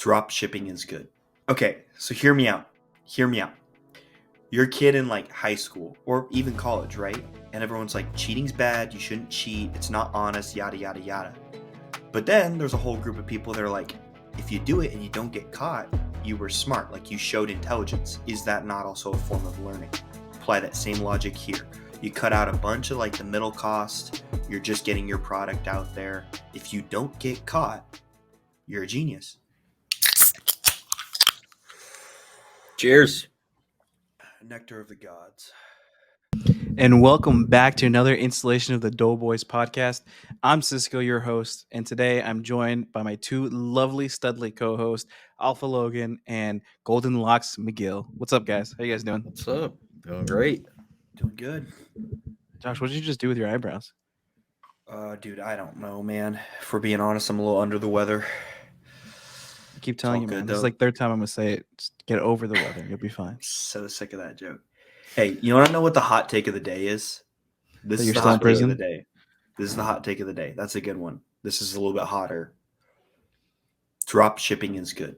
Drop shipping is good. Okay, so hear me out. Hear me out. You're a kid in like high school or even college, right? And everyone's like, cheating's bad, you shouldn't cheat, it's not honest, yada, yada, yada. But then there's a whole group of people that are like, if you do it and you don't get caught, you were smart, like you showed intelligence. Is that not also a form of learning? Apply that same logic here. You cut out a bunch of like the middle cost, you're just getting your product out there. If you don't get caught, you're a genius. Cheers. Nectar of the gods. And welcome back to another installation of the Doughboys podcast. I'm Cisco, your host, and today I'm joined by my two lovely studly co-hosts, Alpha Logan and Golden Locks McGill. What's up, guys? How you guys doing? What's up? Doing great. Doing good. Josh, what did you just do with your eyebrows? Dude, I don't know, man. For being honest, I'm a little under the weather. I keep telling you, all man. good, This is though. like third time I'm gonna say it. Just get over the weather. You'll be fine. So sick of that joke. Hey, you want to know what the hot take of the day is? This That is you're the still in hot take of the prison? day. This is the hot take of the day. That's a good one. This is a little bit hotter. Drop shipping is good.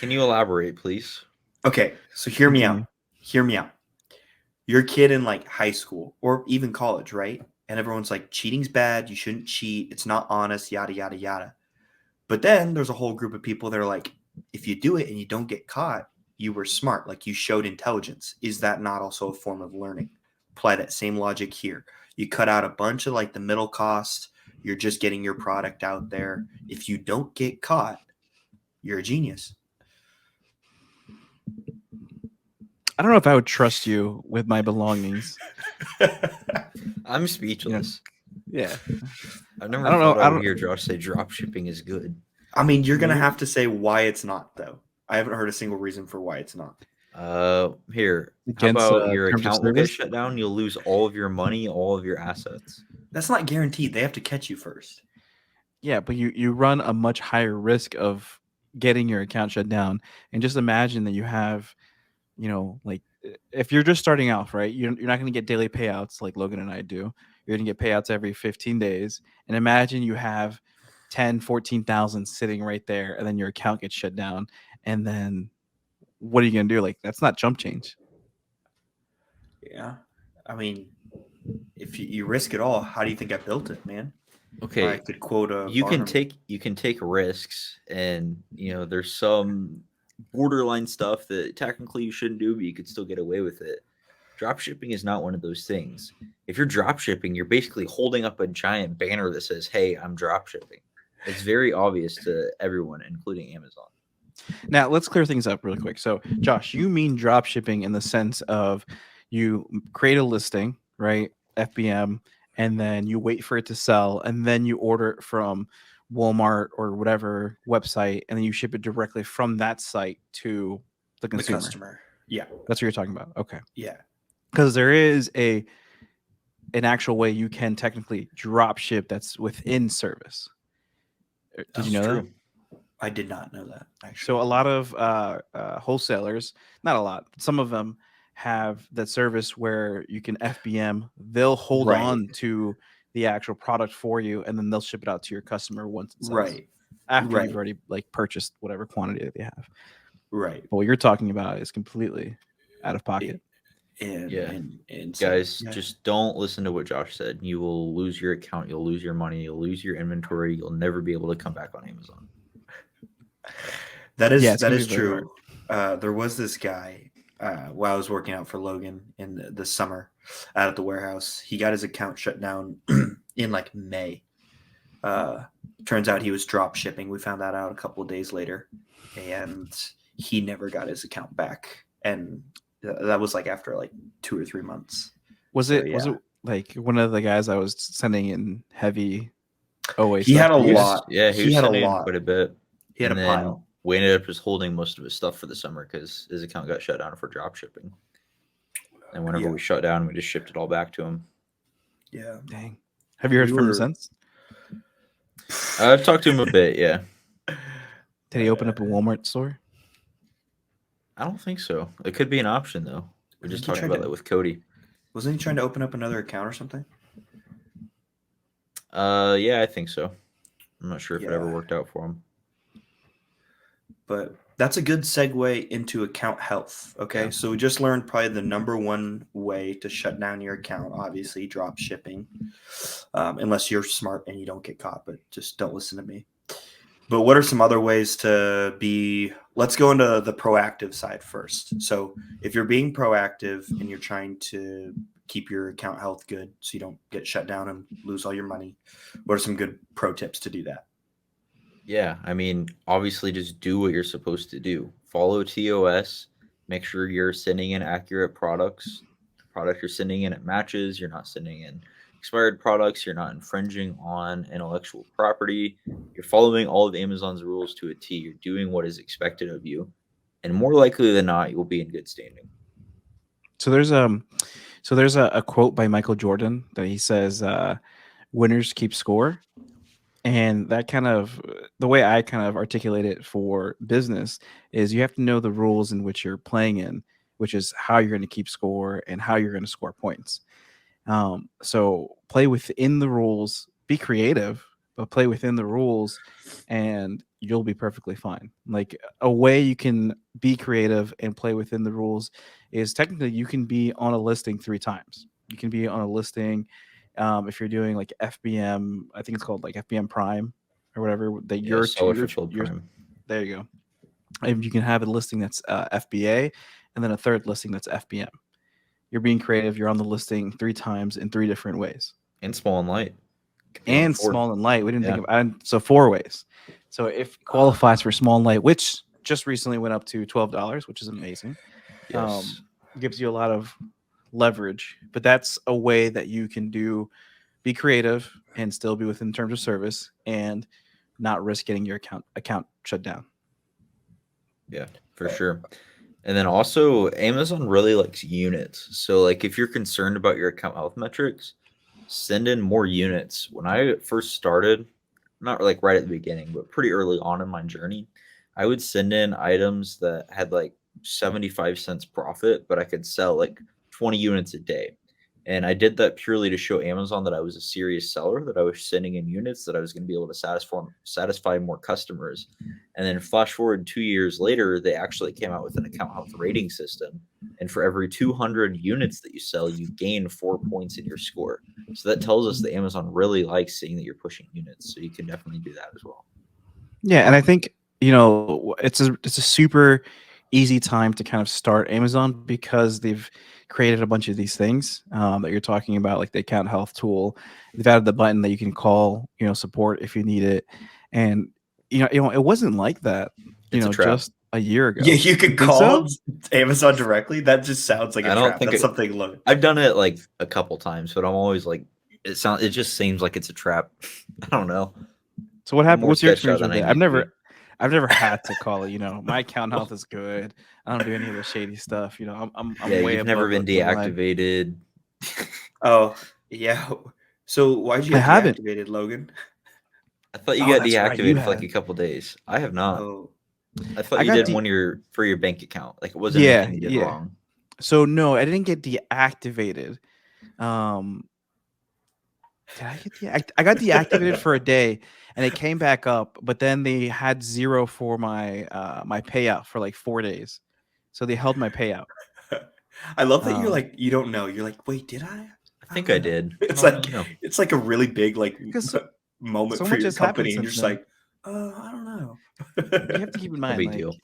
Can you elaborate, please? Okay, so hear me Continue. out. Hear me out. You're a kid in like high school or even college, right? And everyone's like, cheating's bad, you shouldn't cheat, it's not honest, yada, yada, yada. But then there's a whole group of people that are like, if you do it and you don't get caught, you were smart, like you showed intelligence. Is that not also a form of learning? Apply that same logic here. You cut out a bunch of like the middle cost, you're just getting your product out there. If you don't get caught, you're a genius. I don't know if I would trust you with my belongings. I'm speechless. Yeah. I've never I don't know- thought I I don't- would hear Josh say drop shipping is good. I mean, you're going to Maybe- have to say why it's not, though. I haven't heard a single reason for why it's not. Here. Against, How about your terms of account will get service? shut down? You'll lose all of your money, all of your assets. That's not guaranteed. They have to catch you first. Yeah, but you run a much higher risk of getting your account shut down. And just imagine that you have, like if you're just starting off, right? You're not going to get daily payouts like Logan and I do. You're going to get payouts every 15 days. And imagine you have 10, 14,000 sitting right there, and then your account gets shut down. And then what are you going to do? Like, that's not jump change. Yeah. I mean, if you risk it all, how do you think I built it, man? I Okay. could quote a You can farmer. take risks, and there's some borderline stuff that technically you shouldn't do, but you could still get away with it. Drop shipping is not one of those things. If you're drop shipping, you're basically holding up a giant banner that says, "Hey, I'm drop shipping." It's very obvious to everyone, including Amazon. Now, let's clear things up really quick. So, Josh, you mean drop shipping in the sense of you create a listing, right? FBM, and then you wait for it to sell, and then you order it from Walmart or whatever website, and then you ship it directly from that site to the The consumer. customer. Yeah. That's what you're talking about. Okay. Yeah. Because there is an actual way you can technically drop ship that's within service. Did you know that? I did not know that, actually. So a lot of wholesalers, not a lot, some of them have that service where you can FBM. They'll hold Right. on to the actual product for you, and then they'll ship it out to your customer once it sells. Right. After Right. you've already like purchased whatever quantity that they have. Right. But what you're talking about is completely out of pocket. And, Yeah. and so, Guys, yeah. just don't listen to what Josh said. You will lose your account. You'll lose your money. You'll lose your inventory. You'll never be able to come back on Amazon. That is Yeah, it's that gonna is be very true. There was this guy while I was working out for Logan in the summer out at the warehouse. He got his account shut down in like May. Turns out he was drop shipping. We found that out a couple of days later, and he never got his account back. And that was like after like 2 or 3 months. Was So, it like one of the guys I was sending in heavy OA He stuff had a to use? lot. Yeah, He was had a sending in lot. quite a bit. He had And a then pile. we ended up just holding most of his stuff for the summer because his account got shut down for drop shipping. And whenever Yeah. we shut down, we just shipped it all back to him. Yeah. Dang. Have you heard We from him were- since? I've talked to him a bit, yeah. Did he open up a Walmart store? I don't think so. It could be an option, though. We I just think he talked tried about to- that with Cody. Wasn't he trying to open up another account or something? Yeah, I think so. I'm not sure if it ever Yeah. worked out for him. But that's a good segue into account health. Okay, Yeah. so we just learned probably the number one way to shut down your account, obviously, drop shipping, unless you're smart and you don't get caught, but just don't listen to me. But what are some other ways to be? Let's go into the proactive side first. So if you're being proactive and you're trying to keep your account health good so you don't get shut down and lose all your money, what are some good pro tips to do that? Yeah, I mean, obviously, just do what you're supposed to do. Follow TOS. Make sure you're sending in accurate products. The product you're sending in, it matches. You're not sending in expired products. You're not infringing on intellectual property. You're following all of Amazon's rules to a T. You're doing what is expected of you, and more likely than not, you'll be in good standing. So there's a quote by Michael Jordan that he says, "Winners keep score." And that kind of the way I kind of articulate it for business is you have to know the rules in which you're playing in, which is how you're going to keep score and how you're going to score points. So play within the rules, be creative, but play within the rules, and you'll be perfectly fine. Like a way you can be creative and play within the rules is technically you can be on a listing 3 times. You can be on a listing if you're doing like FBM. I think it's called like FBM Prime or whatever. That Yeah, you're to seller your fulfilled your prime. there you go. And you can have a listing that's FBA, and then a third listing that's FBM. You're being creative. You're on the listing 3 times in 3 different ways, And small and light. Could be on and 4. small and light. We didn't think Yeah. of and so 4 ways. So if it qualifies for small and light, which just recently went up to $12, which is amazing, Yes. gives you a lot of leverage. But that's a way that you can be creative and still be within terms of service and not risk getting your account shut down. Yeah, for sure. And then also Amazon really likes units. So like if you're concerned about your account health metrics, send in more units. When I first started, not like right at the beginning, but pretty early on in my journey, I would send in items that had like 75 cents profit, but I could sell like 20 units a day. And I did that purely to show Amazon that I was a serious seller, that I was sending in units, that I was going to be able to satisfy more customers. And then flash forward 2 years later, they actually came out with an account health rating system. And for every 200 units that you sell, you gain 4 points in your score. So that tells us that Amazon really likes seeing that you're pushing units. So you can definitely do that as well. Yeah, and I think it's a super easy time to kind of start Amazon because they've created a bunch of these things that you're talking about, like the account health tool. They've added the button that you can call, support if you need it, and it wasn't like that, It's a trap. just a year ago. Yeah, you could think call so? Amazon directly. That just sounds like a I don't trap. think That's it, something low. I've done it like a couple times, but I'm always like, it just seems like it's a trap. I don't know. So what I'm happened? more What's your sketched out experience than with I it? need to be. I've never had to call it. My account Well, health is good. I don't do any of the shady stuff. yeah, I'm way you've never above been the line. deactivated. Oh, yeah. So why'd you I get haven't. deactivated, Logan? I thought you Oh, got that's right. You deactivated for like had. a couple days. I have not. Oh, I thought I you got did de. for your bank account. Like it wasn't Yeah, anything you did yeah. wrong. So no, I didn't get deactivated. Um, did I get I got deactivated for a day, and it came back up, but then they had zero for my payout for like 4 days, so they held my payout. I love that you're Um, like you don't know. You're like, wait, did I? I I think don't I know. did. I It's don't like really know. it's like a really big because moment so for much your has happened company, and you're since just then. like, I don't know. You have to keep in No mind, big like deal.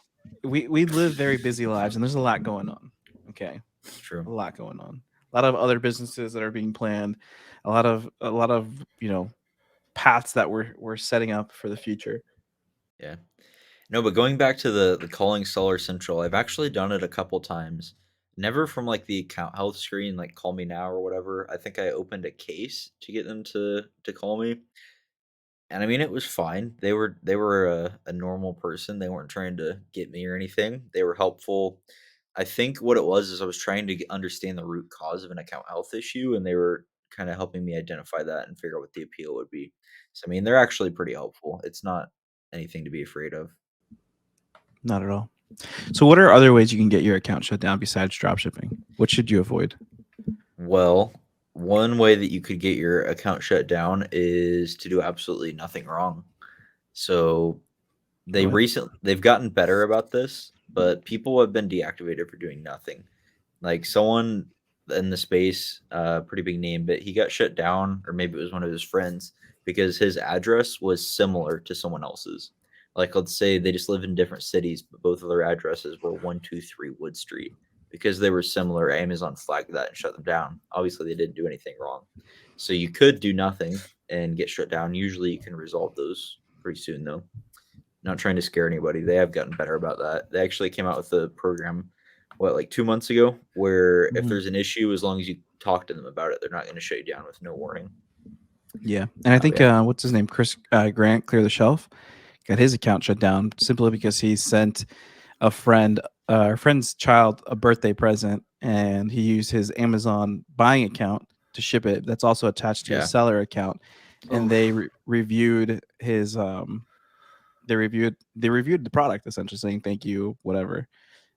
we live very busy lives, and there's a lot going on. Okay, It's true. a lot going on. A lot of other businesses that are being planned. A lot of paths that we're setting up for the future. Yeah. No, but going back to the calling Seller Central, I've actually done it a couple times. Never from like the account health screen, like call me now or whatever. I think I opened a case to get them to call me. And I mean it was fine. They were a normal person. They weren't trying to get me or anything. They were helpful. I think what it was is I was trying to understand the root cause of an account health issue, and they were kind of helping me identify that and figure out what the appeal would be. So I mean, they're actually pretty helpful. It's not anything to be afraid of. Not at all. So, what are other ways you can get your account shut down besides dropshipping? What should you avoid? Well, one way that you could get your account shut down is to do absolutely nothing wrong. So they've gotten better about this, but people have been deactivated for doing nothing. Like someone in the space, pretty big name, but he got shut down, or maybe it was one of his friends, because his address was similar to someone else's. Like, let's say they just live in different cities, but both of their addresses were 123 Wood Street. Because they were similar, Amazon flagged that and shut them down. Obviously, they didn't do anything wrong. So you could do nothing and get shut down. Usually, you can resolve those pretty soon, though. Not trying to scare anybody. They have gotten better about that. They actually came out with a program, like 2 months ago, where if Mhm. there's an issue, as long as you talk to them about it, they're not going to shut you down with no warning. Yeah, and I think Yeah. what's his name, Chris Grant, Clear the Shelf, got his account shut down simply because he sent a friend's child a birthday present, and he used his Amazon buying account to ship it. That's also attached to Yeah. his seller account, and Oof. they reviewed his they reviewed the product, essentially saying thank you, whatever.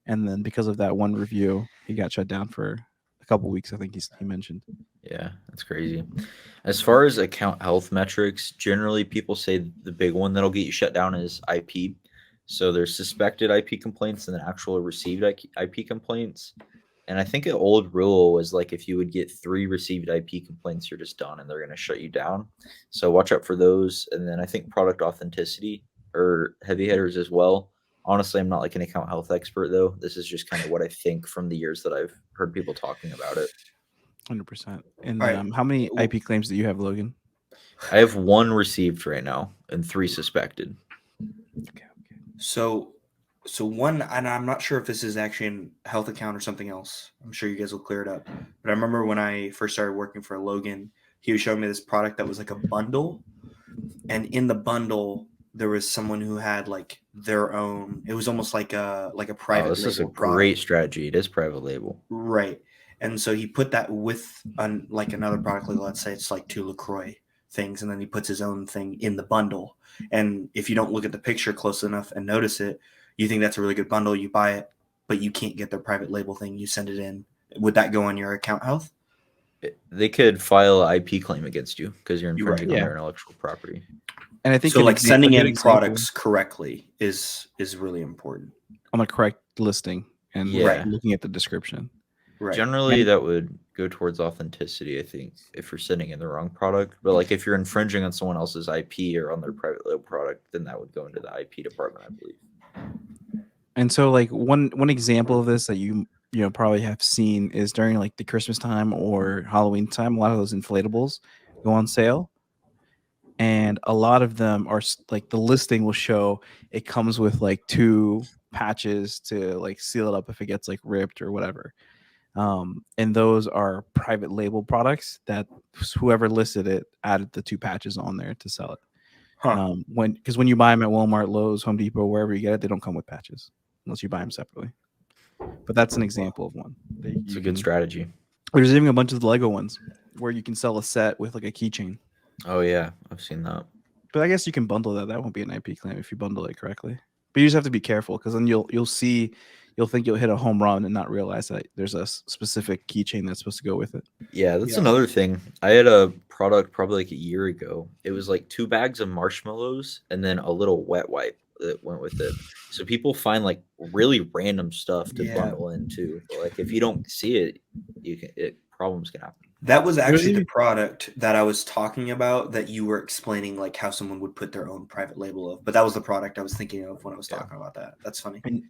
And then because of that one review, he got shut down for a couple weeks. I think he mentioned. Yeah, that's crazy. As far as account health metrics, generally people say the big one that'll get you shut down is IP. So there's suspected IP complaints and then actual received IP complaints. And I think an old rule was like if you would get 3 received IP complaints, you're just done and they're going to shut you down. So watch out for those. And then I think product authenticity or heavy hitters as well. Honestly, I'm not like an account health expert though. This is just kind of what I think from the years that I've heard people talking about it. 100%. And All right. how many Well, IP claims do you have, Logan? I have 1 received right now and 3 suspected. Okay. So one, and I'm not sure if this is actually a health account or something else. I'm sure you guys will clear it up. But I remember when I first started working for Logan, he was showing me this product that was like a bundle, and in the bundle there was someone who had like their own. It was almost like a Oh, private this is a label great product, strategy. It is private label. right? And so he put that with like another product, like let's say it's like 2 LaCroix things, and then he puts his own thing in the bundle. And if you don't look at the picture close enough and notice it, you think that's a really good bundle, you buy it, but you can't get their private label thing, you send it in. Would that go on your account health? They could file an IP claim against you because you're You're right. infringing on Yeah. their intellectual property. And I think So like a sending good in example products correctly is really important. on the correct listing and Yeah. looking at the description. Right. Generally, And- that would go towards authenticity, I think, if you're sending in the wrong product. But like if you're infringing on someone else's IP or on their private label product, then that would go into the IP department, I believe. And so like one example of this that you probably have seen is during like the Christmas time or Halloween time, a lot of those inflatables go on sale. And a lot of them are like the listing will show it comes with like 2 patches to like seal it up if it gets like ripped or whatever. And those are private label products that whoever listed it added the 2 patches on there to sell it. Huh. Because when you buy them at Walmart, Lowe's, Home Depot, wherever you get it, they don't come with patches unless you buy them separately. But that's an example of one. It's a good strategy. There's even a bunch of the Lego ones where you can sell a set with like a keychain. Oh yeah, I've seen that. But I guess you can bundle that. That won't be an IP claim if you bundle it correctly. But you just have to be careful because then you'll think you'll hit a home run and not realize that there's a specific keychain that's supposed to go with it. Yeah, that's Yeah. another thing. I had a product probably like a year ago. It was like 2 bags of marshmallows and then a little wet wipe that went with it. So people find like really random stuff to Yeah. bundle into. But, like if you don't see it, problems can happen. That was actually the Really? product that I was talking about that you were explaining, like how someone would put their own private label of. But that was the product I was thinking of when I was Yeah. talking about that. That's funny. And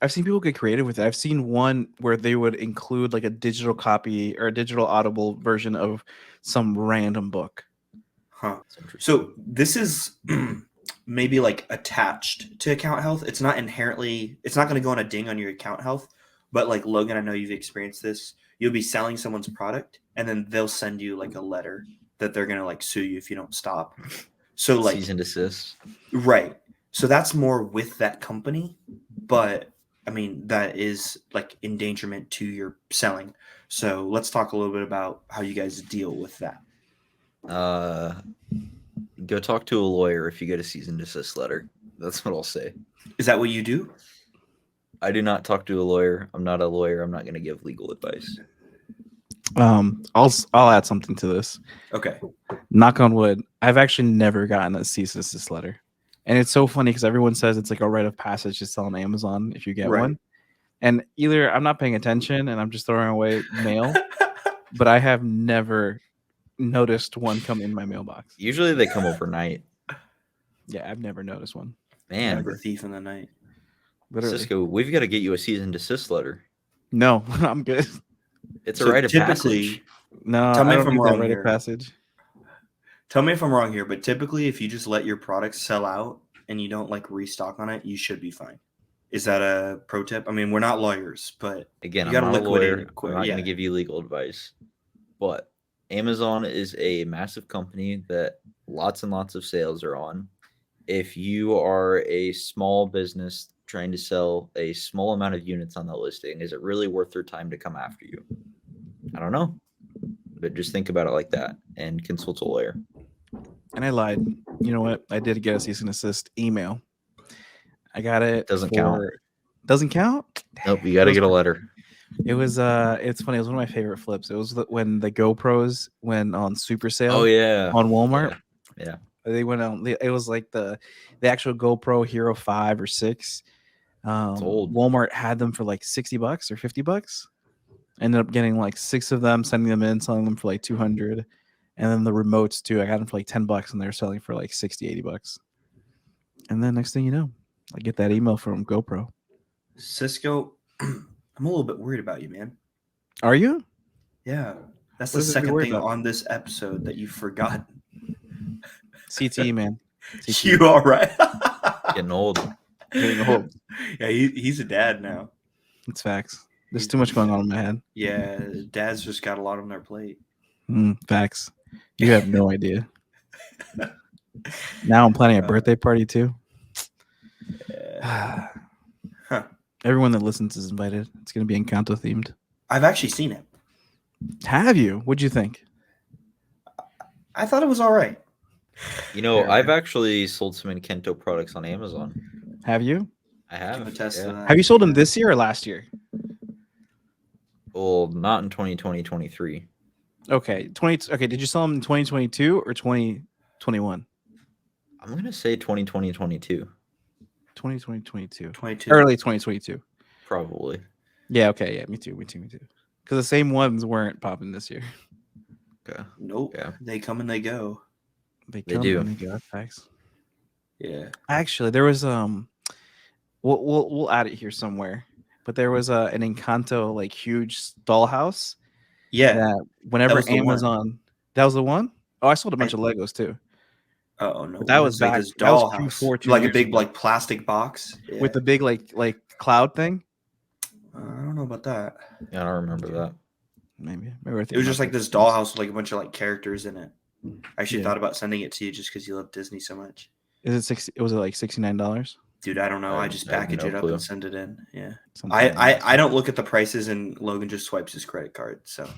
I've seen people get creative with it. I've seen one where they would include like a digital copy or a digital audible version of some random book. Huh. It's interesting. So this is maybe like attached to account health. It's not going to go on a ding on your account health. But like Logan, I know you've experienced this. You'll be selling someone's product and then they'll send you like a letter that they're going to like sue you if you don't stop. So like cease and desist. Right. So that's more with that company, but I mean that is like endangerment to your selling. So let's talk a little bit about how you guys deal with that. Go talk to a lawyer if you get a cease and desist letter. That's what I'll say. Is that what you do? I do not talk to a lawyer. I'm not a lawyer. I'm not going to give legal advice. I'll add something to this. Okay. Knock on wood. I've actually never gotten a cease and desist letter, and it's so funny because everyone says it's like a rite of passage to sell on Amazon if you get Right. one. And either I'm not paying attention and I'm just throwing away mail, but I have never noticed one come in my mailbox. Usually they come overnight. Yeah, I've never noticed one. Man, Like a thief in the night. Literally. Cisco, we've got to get you a cease and desist letter. No, I'm good. It's a So rite of typically, passage. No, Tell me I if don't I'm need that wrong rite here. of passage. Tell me if I'm wrong here, but typically, if you just let your products sell out and you don't like restock on it, you should be fine. Is that a pro tip? I mean, we're not lawyers, but Again, you I'm gotta not a liquidate lawyer. it quick. I'm not Yeah. going to give you legal advice. But Amazon is a massive company that lots and lots of sales are on. If you are a small business trying to sell a small amount of units on the listing, is it really worth their time to come after you? I don't know. But just think about it like that and consult a lawyer. And I lied. You know what? I did get a cease and desist email. I got it. Doesn't count. Doesn't count? Nope, you got to It get a was- letter. It was it's funny. It was one of my favorite flips. It was when the GoPros went on super sale. Oh yeah, on Walmart. Yeah. They went on. It was like the actual GoPro Hero 5 or 6. old. Walmart had them for like $60 or $50. Ended up getting like 6 of them, sending them in, selling them for like 200. And then the remotes too. I got them for like $10, and they're selling for like $60-$80. And then next thing you know, I get that email from GoPro. Cisco, I'm a little bit worried about you, man. Are you? Yeah. That's What the is it to be second worried thing about? on this episode that you've forgotten. CTE, man. CTE. You all right? Getting old. Getting old. Yeah, he's a dad now. It's facts. There's too much going on in my head. Yeah, dads just got a lot on their plate. Facts. You have no idea. Now I'm planning a birthday party too. Huh. Everyone that listens is invited. It's going to be Encanto themed. I've actually seen it. Have you? What'd you think? I thought it was all right. You know, Yeah, I've actually sold some Encanto products on Amazon. Have you? I Can have. attest to yeah. that. Have you sold them this year or last year? Well, not in 2020, 23. Okay, Okay, did you sell them in 2022 or 2021? I'm gonna say 2020, 22. 2022. 22. Early 2022. Probably. Yeah. Okay. Yeah. Me too. Because the same ones weren't popping this year. Okay. Nope. Yeah. They come and they go. They They come do. and they go. Facts. Yeah. Actually, there was we'll add it here somewhere. But there was an Encanto like huge dollhouse. Yeah. That whenever was the one. Amazon, that was the one. Oh, I sold a bunch of Legos too. Oh no. But that it was like back- this that was dollhouse. Q4 2 like a years big ago. like plastic box. Yeah. With the big like cloud thing. I don't know about that. Yeah, I don't remember that. Maybe It was just like this dollhouse with like a bunch of like characters in it. I actually Yeah. thought about sending it to you just because you love Disney so much. Is it 60? Was it like $69? Dude, I don't know. I I just have package no it up clue. and send it in. Yeah. Something like that. I don't look at the prices, and Logan just swipes his credit card. So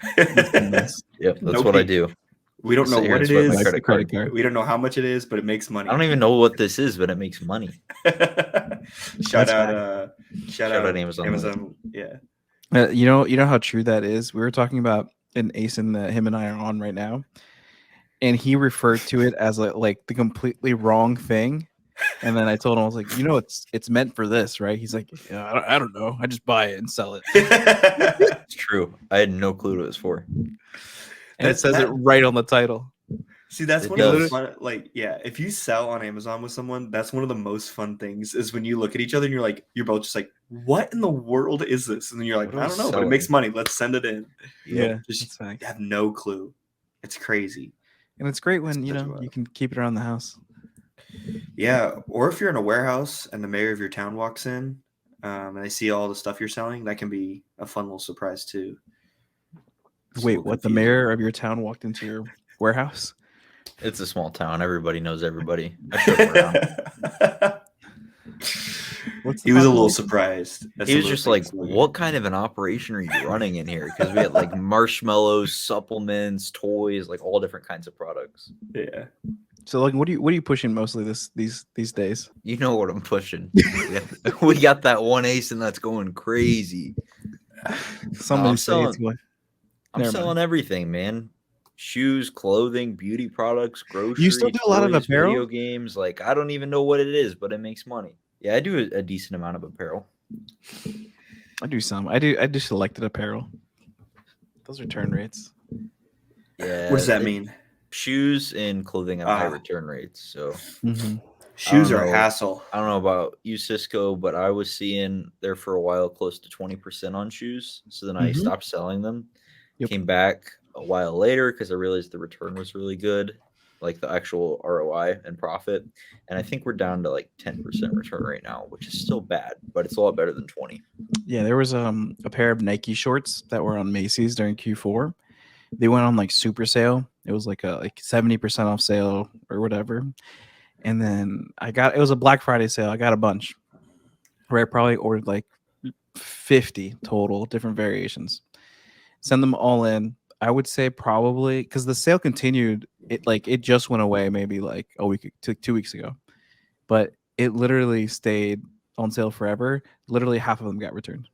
Nice. Yep, that's Nobody- what I do. we don't Just know sit here what and it swipe my is. credit Credit card. card. We don't know how much it is, but it makes money. I don't even know what this is, but it makes money. shout That's out Shout out Amazon. Amazon. Yeah. You know how true that is. We were talking about an ASIN that him and I are on right now, and he referred to it as like the completely wrong thing. And then I told him, I was like, it's meant for this, right? He's like, yeah, I don't know. I just buy it and sell it, It's true. I had no clue what it was for. and it says it right on the title. See, that's It one of the does. fun. Like, yeah, if you sell on Amazon with someone, that's one of the most fun things. Is when you look at each other and you're both just like, "What in the world is this?" And then you're like, What are "I we don't know, but it selling?" makes money. Let's send it in." Yeah, Just that's facts. have no clue. It's crazy. And it's great when Such a you can keep it around the house. Yeah, or if you're in a warehouse and the mayor of your town walks in, and they see all the stuff you're selling, that can be a fun little surprise too. It's a Wait, little what? The confusing. mayor of your town walked into your warehouse? It's a small town. Everybody knows everybody. I showed him around. What's He was a little surprised. at He some was of the just like, things Logan- "What kind of an operation are you running in here?" Because we had like marshmallows, supplements, toys, like all different kinds of products. Yeah. So, like, what are you pushing mostly these days? You know what I'm pushing. We got that one ace, and that's going crazy. Somebody say it's selling- going. I'm Never selling everything, man. Shoes, clothing, beauty products, groceries, You still do a lot of toys, apparel? video games. Like, I don't even know what it is, but it makes money. Yeah, I do a decent amount of apparel. I do some. I do selected apparel. Those return rates. Yeah. What does that mean? Shoes and clothing have high return rates. So Shoes are a know. hassle. I don't know about you, Cisco, but I was seeing there for a while close to 20% on shoes. So then I stopped selling them. Yep. Came back a while later because I realized the return was really good, like the actual ROI and profit. And I think we're down to like 10% return right now, which is still bad, but it's a lot better than 20. Yeah, there was a pair of Nike shorts that were on Macy's during Q4. They went on like super sale. It was like a 70% off sale or whatever. And then it was a Black Friday sale. I got a bunch. Where I probably ordered like 50 total different variations. Send them all in. I would say probably because the sale continued. It just went away maybe like a week to 2 weeks ago, but it literally stayed on sale forever. Literally half of them got returned,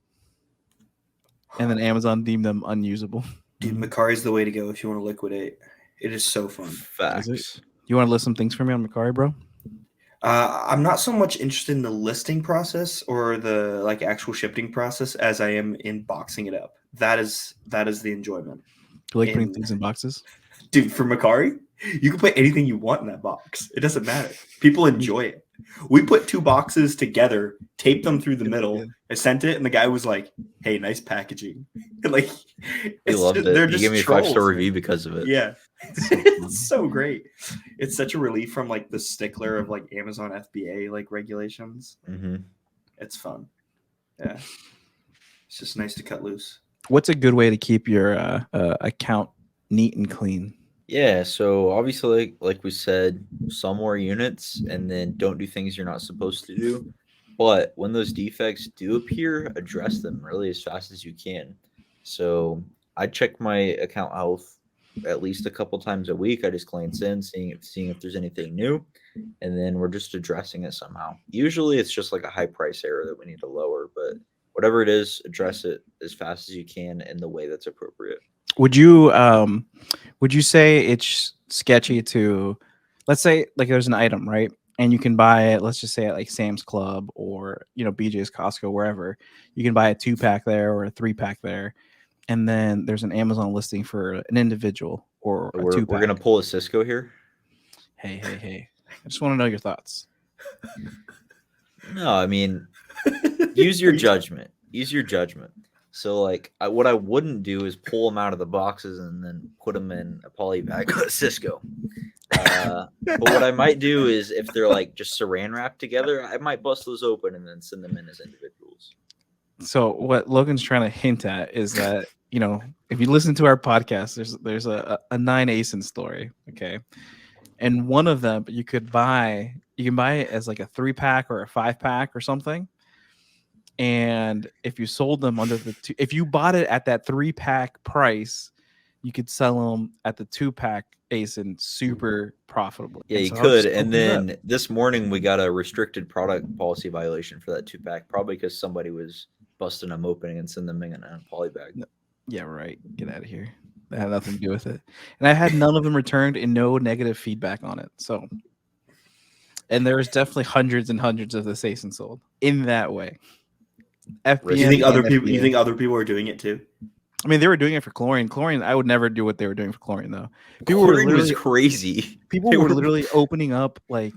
and then Amazon deemed them unusable. Dude, Macari's the way to go if you want to liquidate. It is so fun. Facts. You want to list some things for me on Macari, bro? I'm not so much interested in the listing process or the like actual shipping process as I am in boxing it up. That is the enjoyment. Do you like putting things in boxes? Dude, for Macari, you can put anything you want in that box. It doesn't matter. People enjoy it. We put 2 boxes together, taped them through the middle. I sent it, and the guy was like, "Hey, nice packaging." Like, He loved it. They're He just gave me a trolls, 5-star man. review because of it. Yeah, it's so great. It's such a relief from like the stickler of like Amazon FBA like regulations. Mm-hmm. It's fun. Yeah, it's just nice to cut loose. What's a good way to keep your account neat and clean? Yeah, so obviously, like we said, sell more units and then don't do things you're not supposed to do. But when those defects do appear, address them really as fast as you can. So I check my account health at least a couple times a week. I just glance in, seeing if there's anything new, and then we're just addressing it somehow. Usually it's just like a high price error that we need to lower, but whatever it is, address it as fast as you can in the way that's appropriate. Would you say it's sketchy to, let's say like there's an item, right? And you can buy it, let's just say at like Sam's Club or BJ's, Costco, wherever. You can buy a 2-pack there or a 3-pack there. And then there's an Amazon listing for an individual or a 2-pack. We're gonna pull a Cisco here. Hey. I just want to know your thoughts. No, I mean, use your judgment. Use your judgment. So, like, what I wouldn't do is pull them out of the boxes and then put them in a poly bag with Cisco. But what I might do is if they're like just saran wrapped together, I might bust those open and then send them in as individuals. So what Logan's trying to hint at is that, if you listen to our podcast, there's a 9 ASIN story. Okay. And one of them you can buy it as like a 3-pack or a 5-pack or something. And if you sold them if you bought it at that 3-pack price, you could sell them at the 2-pack ASIN super profitably. Yeah, you could. And then this morning we got a restricted product policy violation for that 2-pack, probably because somebody was busting them opening and sending them in a poly bag. Yeah, right. Get out of here. That had nothing to do with it. And I had none of them returned and no negative feedback on it. So, and there's definitely hundreds and hundreds of this ASIN sold in that way. FBM, you think other people are doing it too? I mean, they were doing it for chlorine. Chlorine, I would never do what they were doing for chlorine, though. Chlorine was crazy. People were literally opening up the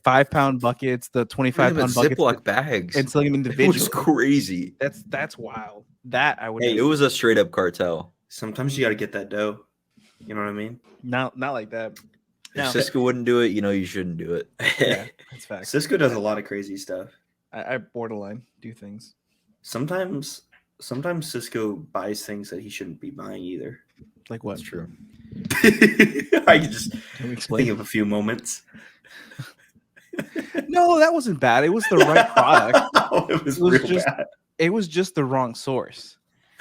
5-pound buckets, the 25-pound buckets, Ziploc bags, and selling them individually. It was crazy. That's wild. That I would. Hey, it was a straight up cartel. Sometimes you got to get that dough. You know what I mean? Not like that. If Cisco wouldn't do it, you shouldn't do it. Yeah, that's fact. Cisco does a lot of crazy stuff. I borderline do things. Sometimes Cisco buys things that he shouldn't be buying either. Like what? That's true. I can just think of a few moments. No, that wasn't bad. It was the right product. It was just the wrong source.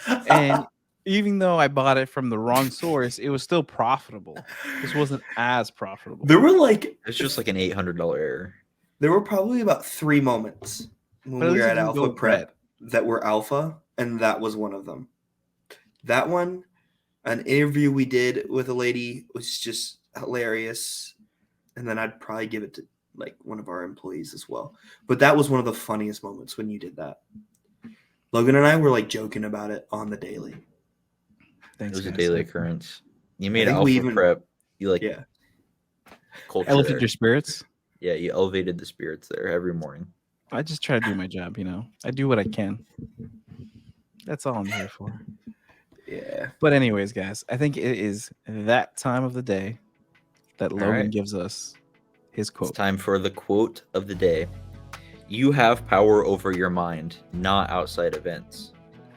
And even though I bought it from the wrong source, it was still profitable. This wasn't as profitable. There were it's just like an $800 error. There were probably about 3 moments when we were at Alpha Prep that were alpha, and that was one of them. That one, an interview we did with a lady was just hilarious, and then I'd probably give it to like one of our employees as well. But that was one of the funniest moments when you did that. Logan and I were like joking about it on the daily. It Thanks, was a guys. daily occurrence. You made think alpha we even- prep. You like Yeah. culture Elevated there. your spirits. Yeah, you elevated the spirits there every morning. I just try to do my job, I do what I can. That's all I'm here for. Yeah. But anyways, guys, I think it is that time of the day that Logan right. gives us his It's quote. time for the quote of the day. You have power over your mind, not outside events.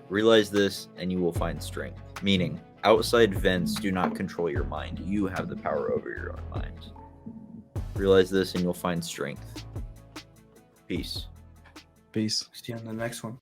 Realize this and you will find strength. Meaning, outside events do not control your mind. You have the power over your own mind. Realize this and you'll find strength. Peace. Peace. See you on the next one.